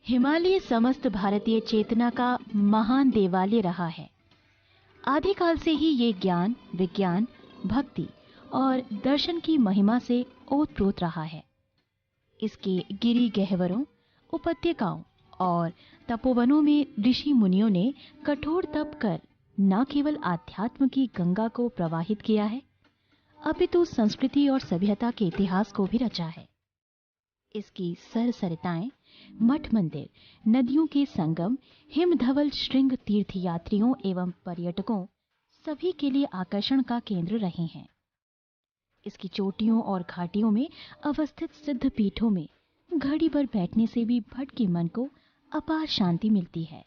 हिमालय समस्त भारतीय चेतना का महान देवालय रहा है। आदिकाल से ही ये ज्ञान, विज्ञान, भक्ति और दर्शन की महिमा से ओतप्रोत रहा है। इसके गिरी गह्वरों, उपत्यकाओं और तपोवनों में ऋषि मुनियों ने कठोर तप कर न केवल आध्यात्म की गंगा को प्रवाहित किया है, अपितु संस्कृति और सभ्यता के इतिहास को भी रचा है। इसकी सरसरिताएं, मठ मंदिर, नदियों के संगम, हिमधवल श्रृंग तीर्थयात्रियों एवं पर्यटकों सभी के लिए आकर्षण का केंद्र रहे हैं। इसकी चोटियों और घाटियों में अवस्थित सिद्ध पीठों में घड़ी भर बैठने से भी भटके मन को अपार शांति मिलती है।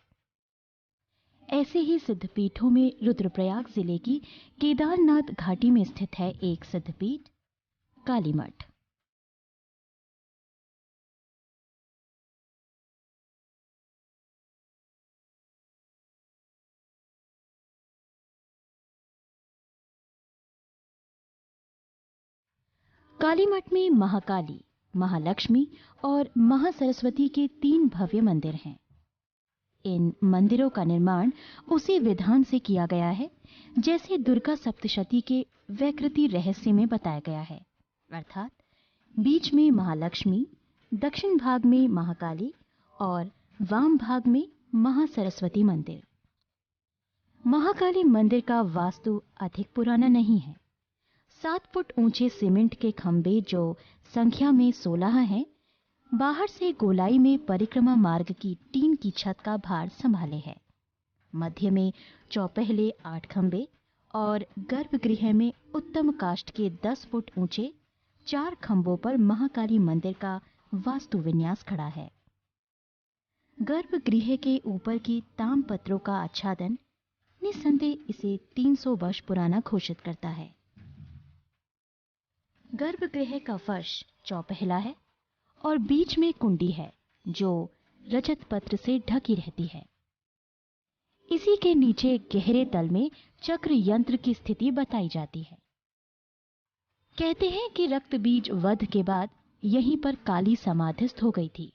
ऐसे ही सिद्ध पीठों में रुद्रप्रयाग जिले की केदारनाथ घाटी में स्थित है एक सिद्ध पीठ, कालीमठ। कालीमठ में महाकाली, महालक्ष्मी और महासरस्वती के 3 भव्य मंदिर हैं। इन मंदिरों का निर्माण उसी विधान से किया गया है जैसे दुर्गा सप्तशती के वैकृति रहस्य में बताया गया है, अर्थात बीच में महालक्ष्मी, दक्षिण भाग में महाकाली और वाम भाग में महासरस्वती मंदिर। महाकाली मंदिर का वास्तु अधिक पुराना नहीं है। 7 फुट ऊंचे सीमेंट के खंभे जो संख्या में 16 हैं, बाहर से गोलाई में परिक्रमा मार्ग की टीन की छत का भार संभाले है। मध्य में चौपहले 8 खंभे और गर्भगृह में उत्तम काष्ठ के 10 फुट ऊंचे 4 खंभों पर महाकाली मंदिर का वास्तु विन्यास खड़ा है। गर्भगृह के ऊपर की तामपत्रों का आच्छादन निस्संदेह इसे 300 वर्ष पुराना घोषित करता है। गर्भगृह का फर्श चौपहला है और बीच में कुंडी है जो रजत पत्र से ढकी रहती है। इसी के नीचे गहरे तल में चक्र यंत्र की स्थिति बताई जाती है। कहते हैं कि रक्त बीज वध के बाद यहीं पर काली समाधिस्थ हो गई थी।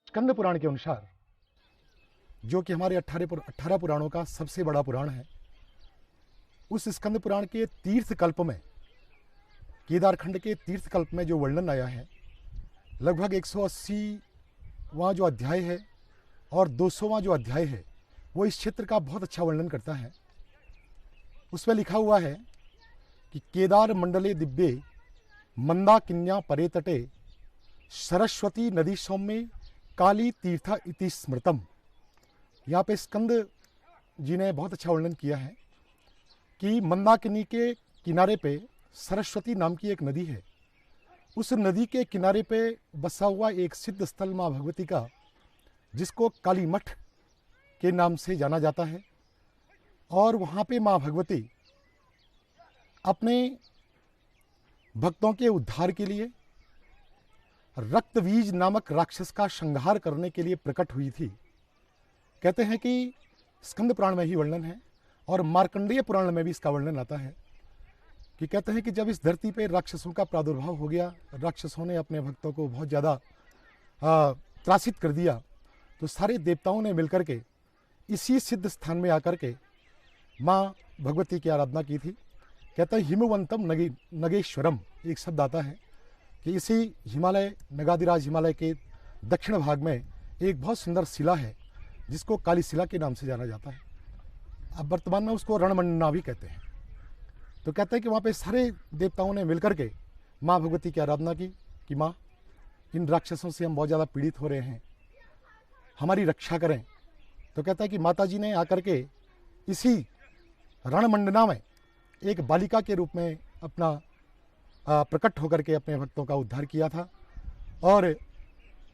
स्कंद पुराण के अनुसार, जो कि हमारे 18 पुराणों का सबसे बड़ा पुराण है, उस स्कंद पुराण के तीर्थ कल्प में, केदारखंड के तीर्थ कल्प में जो वर्णन आया है, लगभग 180वां जो अध्याय है और 200वां जो अध्याय है, वो इस क्षेत्र का बहुत अच्छा वर्णन करता है। उसमें लिखा हुआ है कि केदार मंडले दिव्ये मंदाकिन्या परे तटे सरस्वती नदी सौम्य काली तीर्थ इति स्मृतम। यहाँ पे स्कंद जी ने बहुत अच्छा वर्णन किया है कि मंदाकिनी के किनारे पे सरस्वती नाम की एक नदी है। उस नदी के किनारे पे बसा हुआ एक सिद्ध स्थल माँ भगवती का, जिसको कालीमठ के नाम से जाना जाता है, और वहाँ पे माँ भगवती अपने भक्तों के उद्धार के लिए रक्तबीज नामक राक्षस का संहार करने के लिए प्रकट हुई थी। कहते हैं कि स्कंद पुराण में ही वर्णन है और मार्कंडेय पुराण में भी इसका वर्णन आता है कि कहते हैं कि जब इस धरती पे राक्षसों का प्रादुर्भाव हो गया, राक्षसों ने अपने भक्तों को बहुत ज़्यादा त्रासित कर दिया, तो सारे देवताओं ने मिलकर के इसी सिद्ध स्थान में आकर के माँ भगवती की आराधना की थी। कहते हैं हिमवंतम नगेश्वरम, एक शब्द आता है कि इसी हिमालय, नगादिराज हिमालय के दक्षिण भाग में एक बहुत सुंदर शिला है जिसको काली शिला के नाम से जाना जाता है। अब वर्तमान में उसको रणमंडना भी कहते हैं। तो कहते हैं कि वहाँ पे सारे देवताओं ने मिलकर के माँ भगवती की आराधना की कि माँ, इन राक्षसों से हम बहुत ज़्यादा पीड़ित हो रहे हैं, हमारी रक्षा करें। तो कहता है कि माता जी ने आकर के इसी रणमंडना में एक बालिका के रूप में अपना प्रकट होकर के अपने भक्तों का उद्धार किया था। और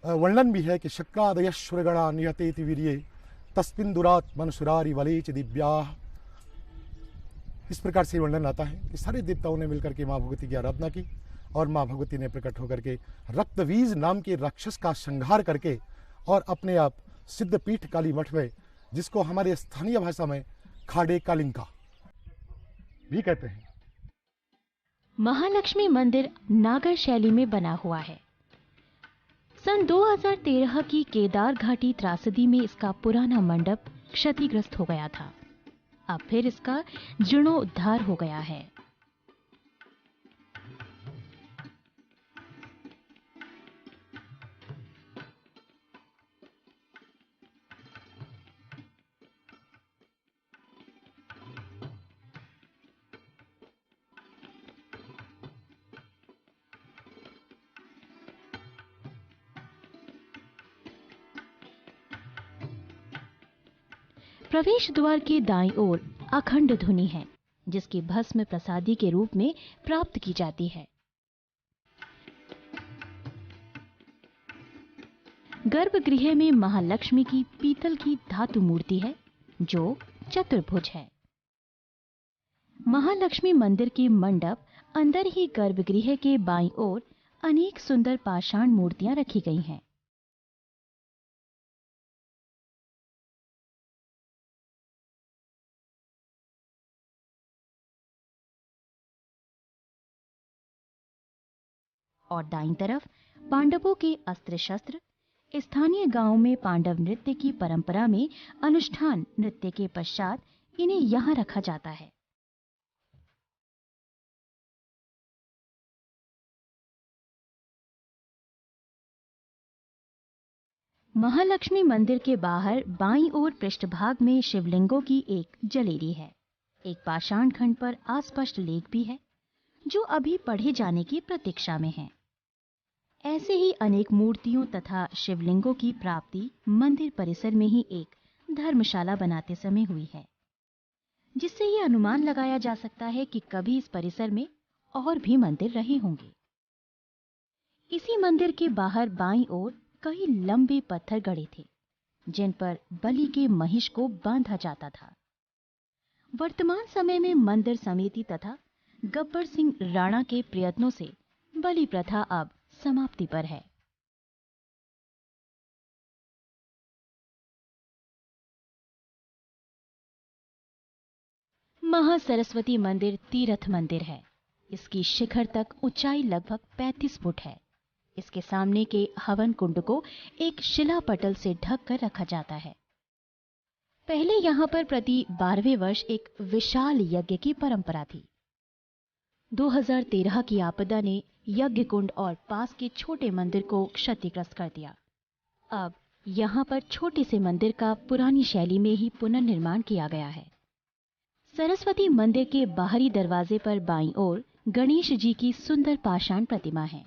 वर्णन भी है कि शक्रादयश्वरगणा निहतेति वीर्ये तस्मिन् दुरात मनसुरारी वलेच दिव्या। इस प्रकार से वर्णन आता है कि सारे देवताओं ने मिलकर के माँ भगवती की आराधना की और माँ भगवती ने प्रकट होकर के रक्तवीज नाम के राक्षस का संहार करके और अपने आप सिद्धपीठ काली मठ में, जिसको हमारे स्थानीय भाषा में खाड़े कालिंका भी कहते हैं। महालक्ष्मी मंदिर नागर शैली में बना हुआ है। सन 2013 की केदार घाटी त्रासदी में इसका पुराना मंडप क्षतिग्रस्त हो गया था। अब फिर इसका जीर्णोद्धार हो गया है। प्रवेश द्वार के दाईं ओर अखंड धुनी है, जिसकी भस्म प्रसादी के रूप में प्राप्त की जाती है। गर्भगृह में महालक्ष्मी की पीतल की धातु मूर्ति है, जो चतुर्भुज है। महालक्ष्मी मंदिर के मंडप अंदर ही गर्भगृह के बाईं ओर अनेक सुंदर पाषाण मूर्तियां रखी गई हैं। और दाईं तरफ पांडवों के अस्त्र शस्त्र। स्थानीय गांव में पांडव नृत्य की परंपरा में अनुष्ठान नृत्य के पश्चात इन्हें यहां रखा जाता है। महालक्ष्मी मंदिर के बाहर बाईं ओर पृष्ठभाग में शिवलिंगों की एक जलेरी है। एक पाषाण खंड पर अस्पष्ट लेख भी है, जो अभी पढ़े जाने की प्रतीक्षा में है। ऐसे ही अनेक मूर्तियों तथा शिवलिंगों की प्राप्ति मंदिर परिसर में ही एक धर्मशाला बनाते समय हुई है, जिससे यह अनुमान लगाया जा सकता है कि कभी इस परिसर में और भी मंदिर रहे होंगे। इसी मंदिर के बाहर बाईं ओर कई लंबे पत्थर गड़े थे, जिन पर बलि के महिष को बांधा जाता था। वर्तमान समय में मंदिर समिति तथा गब्बर सिंह राणा के प्रयत्नों से बलि प्रथा अब समाप्ति पर है। महासरस्वती मंदिर तीर्थ मंदिर है। इसकी शिखर तक ऊंचाई लगभग 35 फुट है। इसके सामने के हवन कुंड को एक शिला पटल से ढक कर रखा जाता है। पहले यहां पर प्रति 12वें वर्ष एक विशाल यज्ञ की परंपरा थी। 2013 की आपदा ने यज्ञ कुंड और पास के छोटे मंदिर को क्षतिग्रस्त कर दिया। अब यहां पर छोटे से मंदिर का पुरानी शैली में ही पुनर्निर्माण किया गया है। सरस्वती मंदिर के बाहरी दरवाजे पर बाईं ओर गणेश जी की सुंदर पाषाण प्रतिमा है।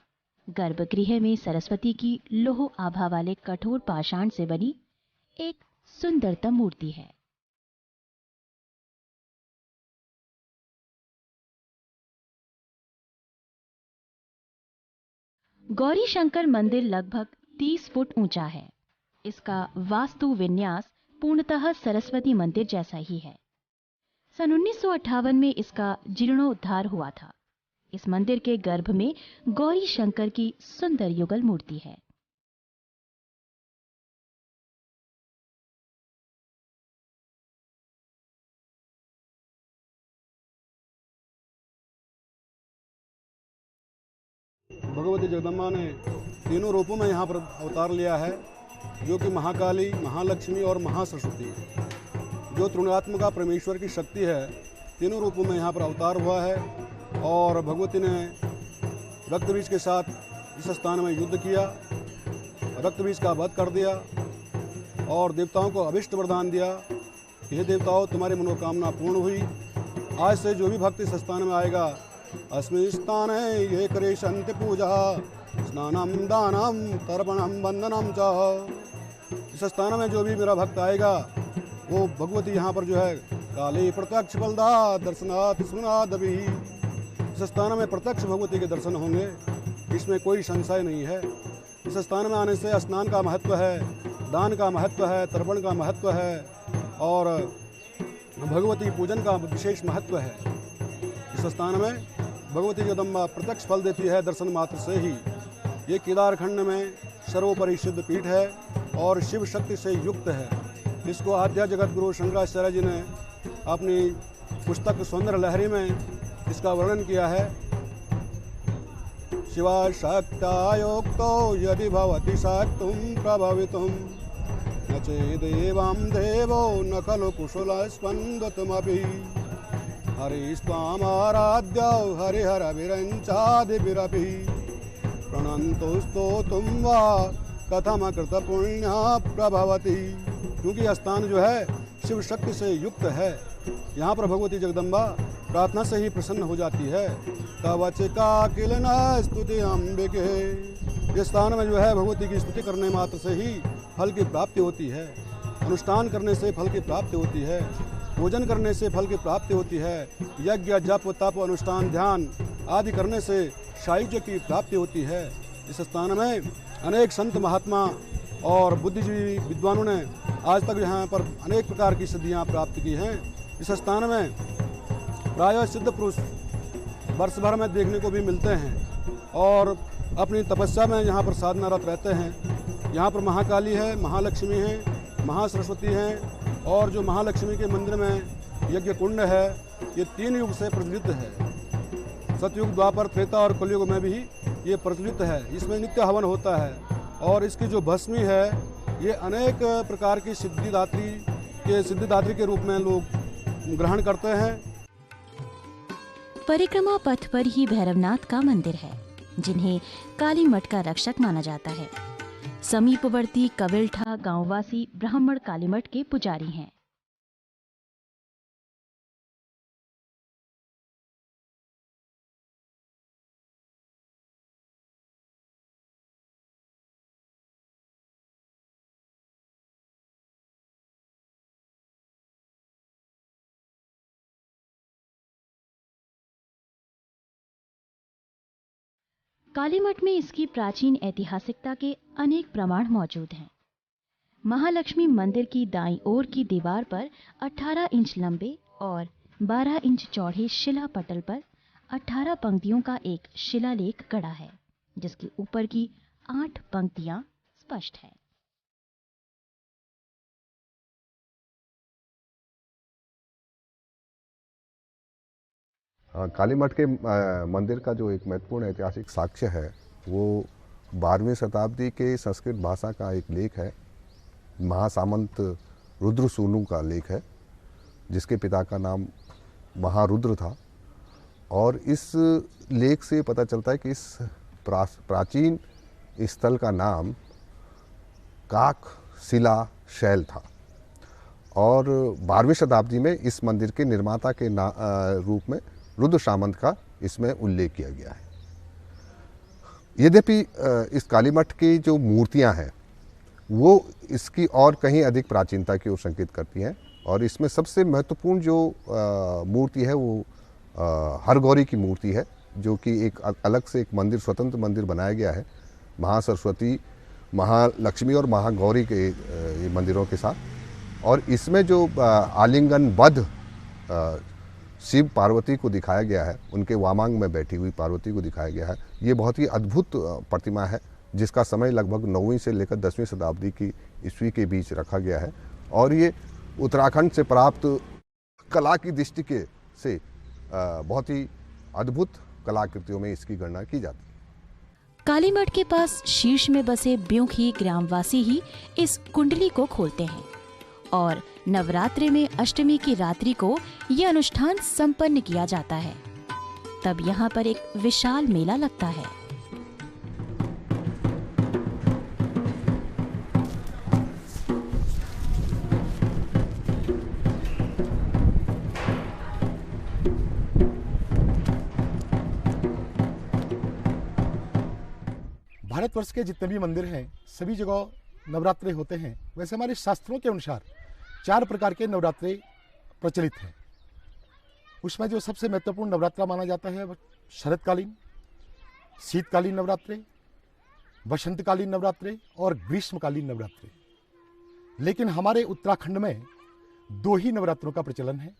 गर्भगृह में सरस्वती की लोह आभा वाले कठोर पाषाण से बनी एक सुंदरतम मूर्ति है। गौरी शंकर मंदिर लगभग 30 फुट ऊंचा है। इसका वास्तु विन्यास पूर्णतः सरस्वती मंदिर जैसा ही है। सन 1958 में इसका जीर्णोद्धार हुआ था। इस मंदिर के गर्भ में गौरी शंकर की सुंदर युगल मूर्ति है। भगवती जगदम्बा ने तीनों रूपों में यहाँ पर अवतार लिया है, जो कि महाकाली, महालक्ष्मी और महासरस्वती, जो त्रिगुणात्मिका परमेश्वर की शक्ति है, तीनों रूपों में यहाँ पर अवतार हुआ है। और भगवती ने रक्तबीज के साथ इस स्थान में युद्ध किया, रक्तबीज का वध कर दिया और देवताओं को अभिष्ट वरदान दिया कि हे देवताओं, तुम्हारी मनोकामना पूर्ण हुई। आज से जो भी भक्त इस स्थान में आएगा, अस्मिन् स्थाने ये करे संत पूजा स्नानम दानम तर्पणम वंदनम च। इस स्थान में जो भी मेरा भक्त आएगा, वो भगवती यहाँ पर जो है काले प्रत्यक्ष बलदा दर्शनात् सुनाद भी। इस स्थान में प्रत्यक्ष भगवती के दर्शन होंगे, इसमें कोई संशय नहीं है। इस स्थान में आने से स्नान का महत्व है, दान का महत्व है, तर्पण का महत्व है और भगवती पूजन का विशेष महत्व है। इस स्थान में भगवती जगदम्बा प्रत्यक्ष फल देती है दर्शन मात्र से ही। ये केदारखंड में सर्वोपरि सिद्ध पीठ है और शिव शक्ति से युक्त है। इसको आद्या जगत गुरु शंकराचार्य जी ने अपनी पुस्तक सौंदर्य लहरी में इसका वर्णन किया है। शिवा शक्त्यायोक्तो यदि भवति शक्तुं प्रभवितुं न चेदेवं देवो न खलु कुशलस्पन्दतमपि हरिस्त्वामाराध्यो हरिहरविरञ्चादिभिरपि प्रणन्तु स्तोतुं वा कथमकृतपुण्या प्रभवति। क्योंकि यह स्थान जो है शिव शक्ति से युक्त है। यहाँ पर भगवती जगदम्बा प्रार्थना से ही प्रसन्न हो जाती है। कवचिका किल न स्तुति अंबिके। इस स्थान में जो है भगवती की स्तुति करने मात्र से ही फल की प्राप्ति होती है। अनुष्ठान करने से फल की प्राप्ति होती है। पूजन करने से फल की प्राप्ति होती है। यज्ञ जप तप अनुष्ठान ध्यान आदि करने से सायुज्य की प्राप्ति होती है। इस स्थान में अनेक संत महात्मा और बुद्धिजीवी विद्वानों ने आज तक यहाँ पर अनेक प्रकार की सिद्धियाँ प्राप्त की हैं। इस स्थान में प्रायः सिद्ध पुरुष वर्ष भर में देखने को भी मिलते हैं और अपनी तपस्या में यहाँ पर साधनारत रहते हैं। यहाँ पर महाकाली है, महालक्ष्मी है, महासरस्वती हैं और जो महालक्ष्मी के मंदिर में यज्ञ कुंड है ये 3 युग से प्रचलित है। सतयुग, द्वापर, त्रेता और कलयुग में भी ये प्रचलित है। इसमें नित्य हवन होता है और इसकी जो भस्मी है ये अनेक प्रकार की सिद्धिदात्री के रूप में लोग ग्रहण करते हैं। परिक्रमा पथ पर ही भैरवनाथ का मंदिर है, जिन्हें काली मठ का रक्षक माना जाता है। समीपवर्ती कविल्ठा गांववासी ब्राह्मण कालीमठ के पुजारी हैं। कालीमठ में इसकी प्राचीन ऐतिहासिकता के अनेक प्रमाण मौजूद हैं। महालक्ष्मी मंदिर की दाईं ओर की दीवार पर 18 इंच लंबे और 12 इंच चौड़े शिला पटल पर 18 पंक्तियों का एक शिलालेख गड़ा है, जिसके ऊपर की 8 पंक्तियां स्पष्ट है। कालीमठ के मंदिर का जो एक महत्वपूर्ण ऐतिहासिक साक्ष्य है वो 12वीं शताब्दी के संस्कृत भाषा का एक लेख है। महासामंत रुद्र सूनु का लेख है, जिसके पिता का नाम महारुद्र था। और इस लेख से पता चलता है कि इस प्राचीन स्थल का नाम काक शिला शैल था और 12वीं शताब्दी में इस मंदिर के निर्माता के रूप में रुद्र सामंत का इसमें उल्लेख किया गया है। यद्यपि इस कालीमठ की जो मूर्तियां हैं वो इसकी और कहीं अधिक प्राचीनता की ओर संकेत करती हैं और इसमें सबसे महत्वपूर्ण जो मूर्ति है वो हरगौरी की मूर्ति है, जो कि एक अलग से एक मंदिर, स्वतंत्र मंदिर बनाया गया है महासरस्वती, महालक्ष्मी और महागौरी के ये मंदिरों के साथ। और इसमें जो आलिंगनबद्ध शिव पार्वती को दिखाया गया है, उनके वामांग में बैठी हुई पार्वती को दिखाया गया है। ये बहुत ही अद्भुत प्रतिमा है, जिसका समय लगभग 9वीं से लेकर 10वीं शताब्दी की ईस्वी के बीच रखा गया है और ये उत्तराखंड से प्राप्त कला की दृष्टि से बहुत ही अद्भुत कलाकृतियों में इसकी गणना की जाती है। कालीमठ के पास शीर्ष में बसे ब्योंखी ग्रामवासी ही इस कुंडली को खोलते हैं और नवरात्रि में अष्टमी की रात्रि को यह अनुष्ठान संपन्न किया जाता है। तब यहाँ पर एक विशाल मेला लगता है। भारतवर्ष के जितने भी मंदिर हैं सभी जगह नवरात्रे होते हैं। वैसे हमारे शास्त्रों के अनुसार 4 प्रकार के नवरात्रे प्रचलित हैं। उसमें जो सबसे महत्वपूर्ण नवरात्रा माना जाता है वह शरतकालीन, शीतकालीन नवरात्रे, वसंतकालीन नवरात्रे और ग्रीष्मकालीन नवरात्रे। लेकिन हमारे उत्तराखंड में 2 ही नवरात्रों का प्रचलन है।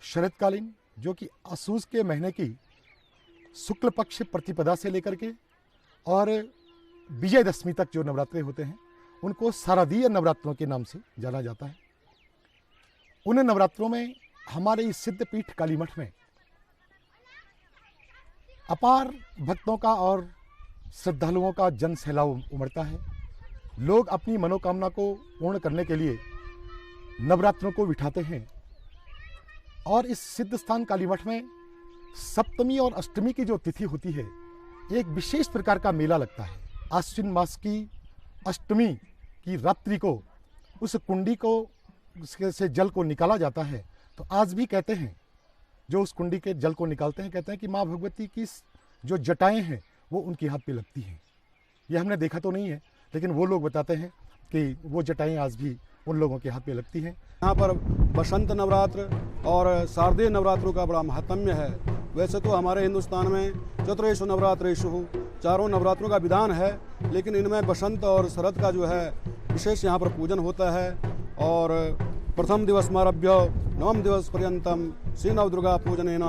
शरतकालीन, जो कि असुज के महीने की शुक्ल पक्ष प्रतिपदा से लेकर के और विजयदशमी तक जो नवरात्रे होते हैं उनको शारदीय नवरात्रों के नाम से जाना जाता है। उन नवरात्रों में हमारे इस सिद्धपीठ काली मठ में अपार भक्तों का और श्रद्धालुओं का जन सैलाब उमड़ता है। लोग अपनी मनोकामना को पूर्ण करने के लिए नवरात्रों को बिठाते हैं और इस सिद्ध स्थान काली मठ में सप्तमी और अष्टमी की जो तिथि होती है एक विशेष प्रकार का मेला लगता है। आश्विन मास की अष्टमी की रात्रि को उस कुंडी को से जल को निकाला जाता है। तो आज भी कहते हैं जो उस कुंडी के जल को निकालते हैं कहते हैं कि माँ भगवती की जो जटाएं हैं वो उनके हाथ पे लगती हैं। ये हमने देखा तो नहीं है, लेकिन वो लोग बताते हैं कि वो जटाएं आज भी उन लोगों के हाथ पे लगती हैं। यहाँ पर बसंत नवरात्र और शारदीय नवरात्रों का बड़ा महात्म्य है। वैसे तो हमारे हिंदुस्तान में चतुरेषु नवरात्रेषु चारों नवरात्रों का विधान है, लेकिन इनमें बसंत और शरद का जो है विशेष यहाँ पर पूजन होता है। और प्रथम दिवसमारभ्य नवम दिवस पर्यंतम श्री नवदुर्गा पूजनेन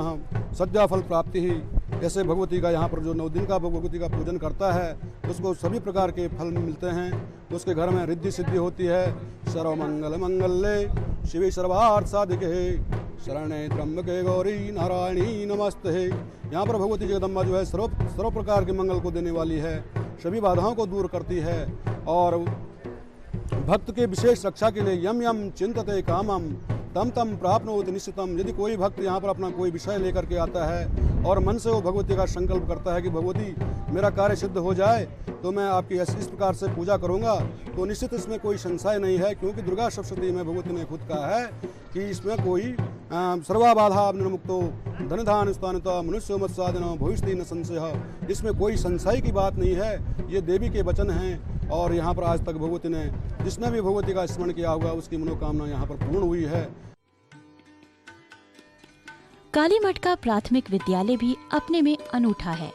सद्या फल प्राप्ति ही। ऐसे भगवती का यहाँ पर जो 9 दिन का भगवती का पूजन करता है उसको सभी प्रकार के फल मिलते हैं। उसके घर में रिद्धि सिद्धि होती है। सर्वमंगल मंगल्ये शिवे सर्वार्थ साधिके शरणे त्र्यंबके गौरी नारायणी नमस्ते। यहाँ पर भगवती जगदम्बा जो है सर्व प्रकार के मंगल को देने वाली है, सभी बाधाओं को दूर करती है और भक्त के विशेष रक्षा के लिए यम यम चिंतते कामम तम तम प्राप्नोति निश्चितम। यदि कोई भक्त यहाँ पर अपना कोई विषय लेकर के आता है और मन से वो भगवती का संकल्प करता है कि भगवती मेरा कार्य सिद्ध हो जाए तो मैं आपकी इस प्रकार से पूजा करूँगा, तो निश्चित इसमें कोई संशय नहीं है, क्योंकि दुर्गा सप्तशती में भगवती ने खुद कहा है कि इसमें कोई सर्वाबाधा निर्मुक्तो धन धान स्थानता मनुष्य मत्साधन भविष्य न संशय। इसमें कोई संशय की बात नहीं है, ये देवी के वचन हैं। और यहाँ पर आज तक भगवती ने जिसने भी भगवती का स्मरण किया होगा उसकी मनोकामना यहाँ पर पूर्ण हुई है। काली मठ का प्राथमिक विद्यालय भी अपने में अनूठा है।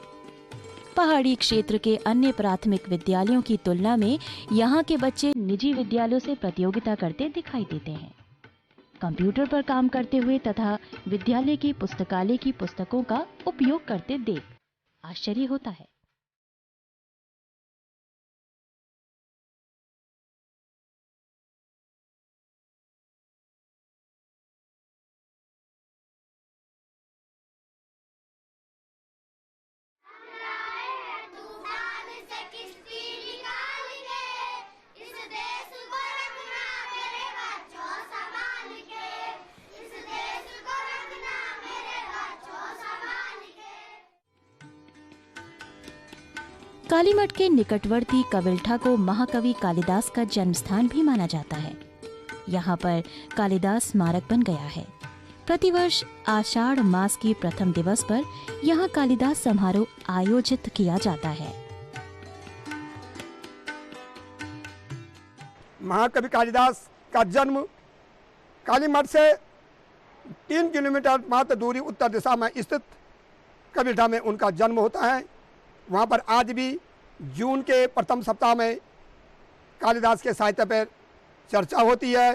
पहाड़ी क्षेत्र के अन्य प्राथमिक विद्यालयों की तुलना में यहाँ के बच्चे निजी विद्यालयों से प्रतियोगिता करते दिखाई देते हैं। कंप्यूटर पर काम करते हुए तथा विद्यालय की पुस्तकालय की पुस्तकों का उपयोग करते देख आश्चर्य होता है। काली मठ के निकटवर्ती कविल्ठा को महाकवि कालिदास का जन्म स्थान भी माना जाता है। यहाँ पर कालिदास स्मारक बन गया है। प्रतिवर्ष आषाढ़ मास की प्रथम दिवस पर यहाँ कालिदास समारोह आयोजित किया जाता है। महाकवि कालिदास का जन्म काली मठ से 3 किलोमीटर मात्र दूरी उत्तर दिशा में स्थित कविल्ठा में उनका जन्म होता है। वहाँ पर आज भी जून के प्रथम सप्ताह में कालिदास के साहित्य पर चर्चा होती है।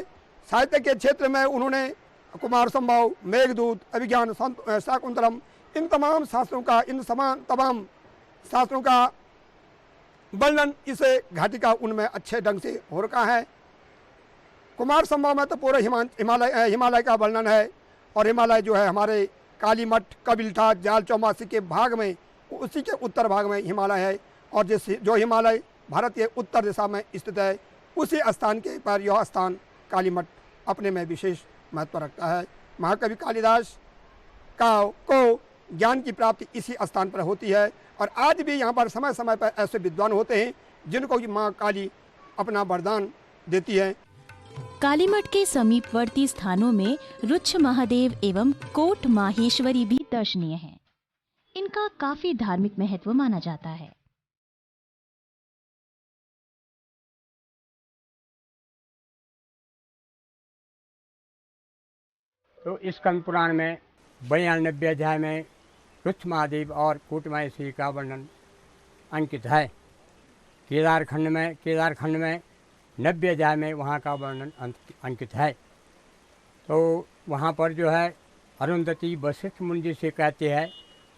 साहित्य के क्षेत्र में उन्होंने कुमार संभव, मेघदूत, अभिज्ञान, शाकुंतलम इन तमाम शास्त्रों का वर्णन इस घाटिका उनमें अच्छे ढंग से हो रखा है। कुमार संभव में तो पूरे हिमालय का वर्णन है और हिमालय जो है हमारे काली मठ, कविल्ठा, जाल चौमासी के भाग में उसी के उत्तर भाग में हिमालय है और जो हिमालय भारत के उत्तर दिशा में स्थित है उसी स्थान के पर यह स्थान काली मठ अपने में विशेष महत्व रखता है। महाकवि कालिदास को ज्ञान की प्राप्ति इसी स्थान पर होती है और आज भी यहाँ पर समय समय पर ऐसे विद्वान होते हैं जिनको कि माँ काली अपना वरदान देती है। काली मठ के समीपवर्ती स्थानों में रुच्छ महादेव एवं कोट माहेश्वरी भी दर्शनीय हैं। इनका काफी धार्मिक महत्व माना जाता है। तो इस स्कंद पुराण में 92 अध्याय में रुच्छ महादेव और कोट माहेश्वरी का वर्णन अंकित है। केदारखंड में 90 अध्याय में वहाँ का वर्णन अंकित है। तो वहाँ पर जो है अरुंधति वशिष्ठ मुनि जी से कहते हैं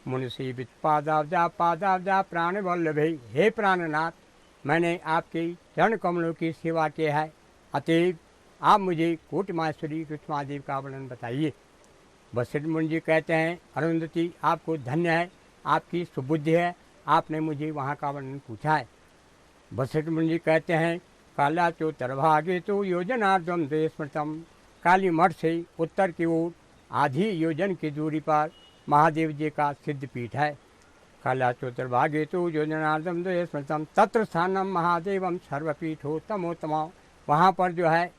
मुंशी बिच पादाब्जा प्राण वल्लभे। हे प्राणनाथ, मैंने आपके चरण कमलों की सेवा की है, अतएव आप मुझे कोट माहेश्वरी रुचमा देवी का वर्णन बताइए। वशिष्ठ मुनि जी कहते हैं, अरुंधति आपको धन्य है, आपकी सुबुद्धि है, आपने मुझे वहाँ का वर्णन पूछा है। वशिष्ठ मुनि जी कहते हैं, काला चोत्तरभागे तो योजनार्धम स्मृतम। काली मठ से उत्तर की ओर आधी योजन की दूरी पर महादेव जी का सिद्ध पीठ है। काला चोत्तरभागे तो योजनार्धम स्मृतम तत्र स्थानम महादेवम सर्वपीठोत्तमोत्तम। वहाँ पर जो है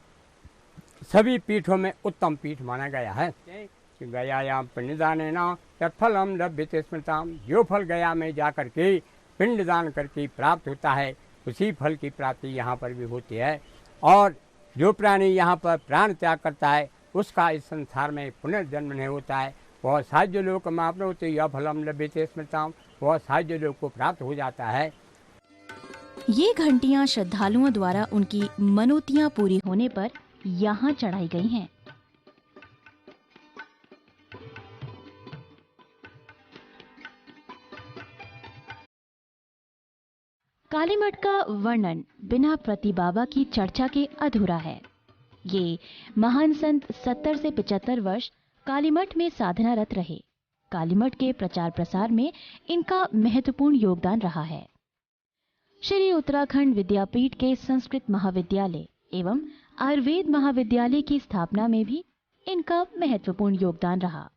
सभी पीठों में उत्तम पीठ माना गया है। गयायाम पिंडदानेन तत्फलम लभ्यते स्मृताम। जो फल गया में जाकर के पिंडदान करके प्राप्त होता है, उसी फल की प्राप्ति यहाँ पर भी होती है। और जो प्राणी यहाँ पर प्राण त्याग करता है, उसका इस संसार में पुनर्जन्म नहीं होता है। वह साह्य लोक माप्नोति यः फलम लभ्यते स्मृताम। वह साह्य लोक को प्राप्त हो जाता है। ये घंटियां श्रद्धालुओं द्वारा उनकी मनोतियां पूरी होने पर यहाँ चढ़ाई गई हैं। कालीमठ का वर्णन बिना प्रति बाबा की चर्चा के अधूरा है। ये महान संत 70 से 75 वर्ष कालीमठ में साधनारत रहे। कालीमठ के प्रचार प्रसार में इनका महत्वपूर्ण योगदान रहा है। श्री उत्तराखंड विद्यापीठ के संस्कृत महाविद्यालय एवं आयुर्वेद महाविद्यालय की स्थापना में भी इनका महत्वपूर्ण योगदान रहा।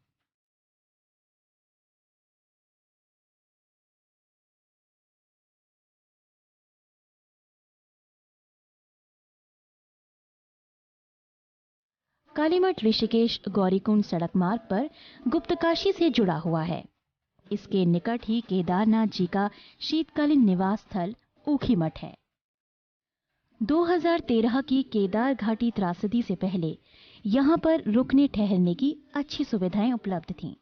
कालीमठ ऋषिकेश गौरीकुंड सड़क मार्ग पर गुप्तकाशी से जुड़ा हुआ है। इसके निकट ही केदारनाथ जी का शीतकालीन निवास स्थल ऊखीमठ है। 2013 की केदार घाटी त्रासदी से पहले यहाँ पर रुकने ठहरने की अच्छी सुविधाएं उपलब्ध थीं,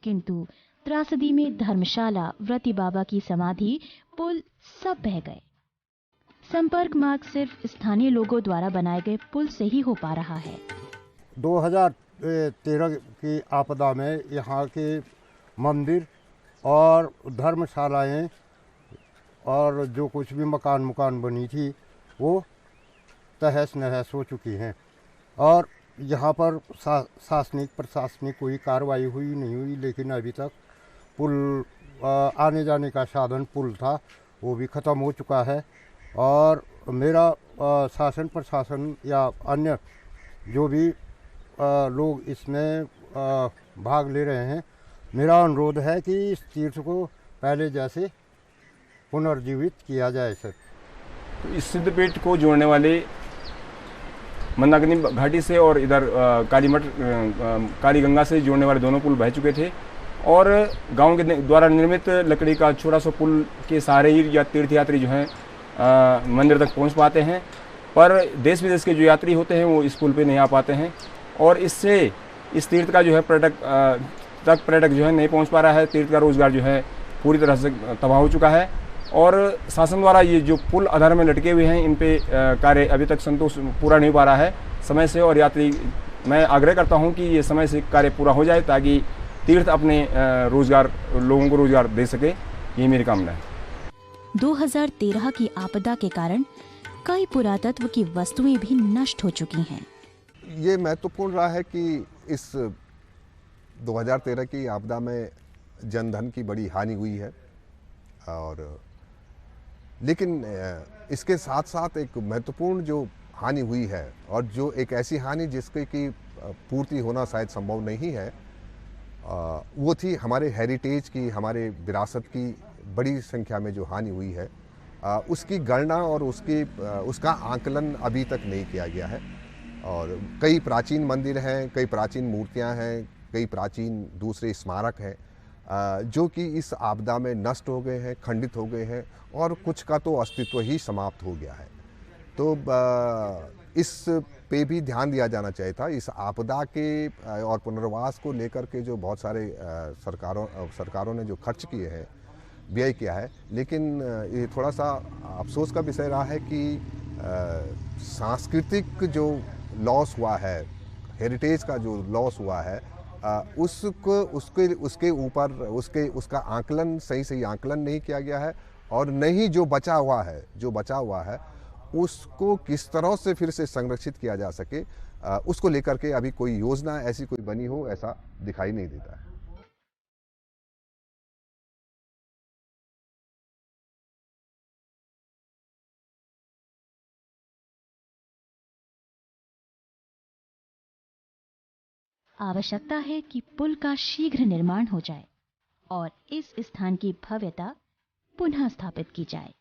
किंतु त्रासदी में धर्मशाला, व्रती बाबा की समाधि, पुल सब बह गए। संपर्क मार्ग सिर्फ स्थानीय लोगों द्वारा बनाए गए पुल से ही हो पा रहा है। 2013 की आपदा में यहाँ के मंदिर और धर्मशालाएं और जो कुछ भी मकान बनी थी वो तहस नहस हो चुकी हैं और यहाँ पर शासनिक प्रशासनिक कोई कार्रवाई हुई नहीं हुई। लेकिन अभी तक पुल आने जाने का साधन पुल था वो भी ख़त्म हो चुका है। और मेरा शासन प्रशासन या अन्य जो भी लोग इसमें भाग ले रहे हैं, मेरा अनुरोध है कि इस तीर्थ को पहले जैसे पुनर्जीवित किया जाए सर। तो इस सिद्धपीठ को जोड़ने वाले मंदाकिनी घाटी से और इधर कालीमठ कालीगंगा से जोड़ने वाले दोनों पुल बह चुके थे और गांव के द्वारा निर्मित लकड़ी का छोटा सा पुल के सहारे ही या तीर्थयात्री जो हैं मंदिर तक पहुंच पाते हैं। पर देश विदेश के जो यात्री होते हैं वो इस पुल पे नहीं आ पाते हैं और इससे इस तीर्थ का जो है पर्यटक जो है नहीं पहुंच पा रहा है। तीर्थ का रोजगार जो है पूरी तरह से तबाह हो चुका है और शासन द्वारा ये जो पुल आधार में लटके हुए हैं इन पे कार्य अभी तक संतोष पूरा नहीं पा रहा है समय से। और यात्री मैं आग्रह करता हूं कि ये समय से कार्य पूरा हो जाए ताकि तीर्थ अपने लोगों को रोजगार दे सके, ये मेरी कामना है। 2013 की आपदा के कारण कई पुरातत्व की वस्तुएं भी नष्ट हो चुकी हैं। ये महत्वपूर्ण रहा है कि इस 2013 की आपदा में जनधन की बड़ी हानि हुई है और लेकिन इसके साथ साथ एक महत्वपूर्ण जो हानि हुई है और जो एक ऐसी हानि जिसके की पूर्ति होना शायद संभव नहीं है, वो थी हमारे हेरिटेज की, हमारे विरासत की बड़ी संख्या में जो हानि हुई है उसकी गणना और उसका आकलन अभी तक नहीं किया गया है। और कई प्राचीन मंदिर हैं, कई प्राचीन मूर्तियां हैं, कई प्राचीन दूसरे स्मारक हैं जो कि इस आपदा में नष्ट हो गए हैं, खंडित हो गए हैं और कुछ का तो अस्तित्व ही समाप्त हो गया है। तो इस पे भी ध्यान दिया जाना चाहिए था। इस आपदा के और पुनर्वास को लेकर के जो बहुत सारे सरकारों ने जो खर्च किए हैं, व्यय किया है, लेकिन ये थोड़ा सा अफसोस का विषय रहा है कि सांस्कृतिक जो लॉस हुआ है, हेरिटेज का जो लॉस हुआ है, उसको उसके उसके ऊपर उसका आकलन सही आकलन नहीं किया गया है, और नहीं जो बचा हुआ है उसको किस तरह से फिर से संरक्षित किया जा सके, उसको लेकर के अभी कोई योजना ऐसी कोई बनी हो, ऐसा दिखाई नहीं देता है। आवश्यकता है कि पुल का शीघ्र निर्माण हो जाए और इस स्थान की भव्यता पुनः स्थापित की जाए।